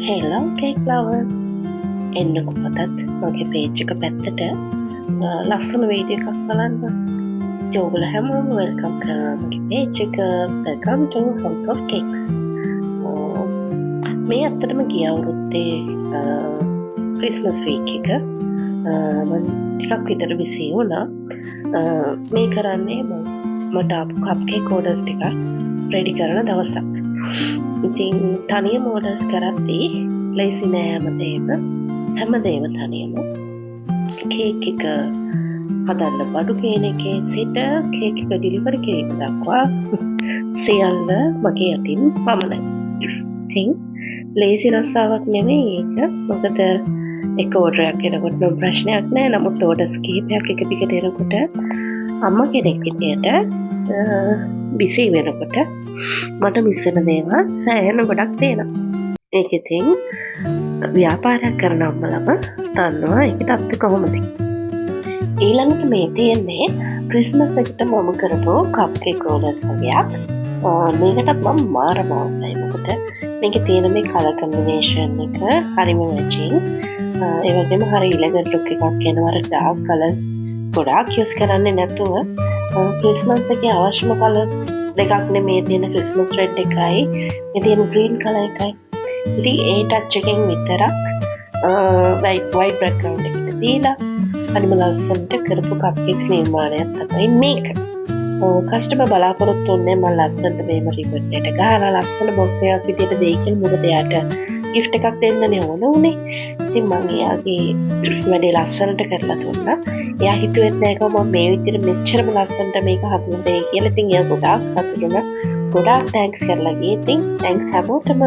Hello cake lovers. එන්නකො පොතත් මගේ page එක පැත්තට ලස්සන වීඩියෝ එකක් බලන්න. ඉතින් ඔයගොල්ලෝ හැමෝම welcome කරනවා මගේ page එක. Welcome to House of Cakes. මේ ඇත්තටම ගිය අවුරුද්දේ Christmas week එක මම ටිකක් විතර busy වුණා. මේ කරන්නේ මට ආපු cupcake orders ටික ready කරන දවසක්. ඉතින් තනියම orders කරද්දී ලේසි නෑ හැමදේම තනියම කේක් එක හදන්න බඩු කියන එකේ සිට කේක් එක ඩිලිවරි කිරීම දක්වා සියල්ල මගේ අතින් පමණයි. ඉතින් ලේසි රස්සාවක් නෙමෙයි ඒක. මොකද එක order එකක් එනකොට නම් ප්‍රශ්නයක් නෑ. නමුත් orders කිහිපයක් එක දිගට එනකොට අම්මා කෙනෙක් විදියට busy වෙනකොට මට මිස් වෙන දේවල් සෑහෙන ගොඩක් තියෙනවා. ඒක ඉතින් ව්‍යාපාරයක් කරන අම්මලම දන්නවා ඒක තත්ත්වය කොහොමද. ඊළඟට මේ තියෙන්නේ ක්‍රිස්මස් එකට මම කරපු කප්කේක් ඕඩර්ස් වගේක්. මේකටත් මම මාරම ආසයි. මොකද මේකේ තියෙන මේ කලර් කම්බිනේෂන් එක හරිම මැචින්. ඒ වගේම හරි ඉලෙගන්ට් ලුක් එකක් එනවා. අර ඩාර්ක් කලර්ස් ගොඩාක් යූස් කරන්නේ නැතුව ක්‍රිස්මස් එකේ අවශ්‍යම කලර්ස් දෙකක් නෙමේ තියෙන. ක්‍රිස්මස් රෙඩ් එකයි මේ තියෙන ග්‍රීන් කලර් එකයි. ඉතින් ඒ ටච් එකෙන් විතරක් වයිට් බෑග්ග්‍රවුන්ඩ් එකට දීලා අනිම ලස්සනට කරපු කප්කේක්ස් නිර්මාණයක් තමයි මේක. කස්ටමර් බලාපොරොත්තු වෙන්නේ මම ලස්සනට මේම රිබන් එක ගහලා ලස්සන බොක්ස් එකක් විදියට දෙයි කියලා. මොකද එයාට gift එකක් දෙන්නනේ ඕන උනේ. ඉතින් මම එයාගේ වැඩේ ලස්සනට කරලා දුන්නා. එයා හිතුවෙත් නෑ මම මේ විදියට මෙච්චරම ලස්සනට මේක හදන්න දෙයි කියලා. ඉතින් එයා ගොඩාක් සතුටු වුණා. ගොඩාක් තෑන්ක්ස් කරලා ගියේ. ඉතින් තෑන්ක්ස් හැමෝටම.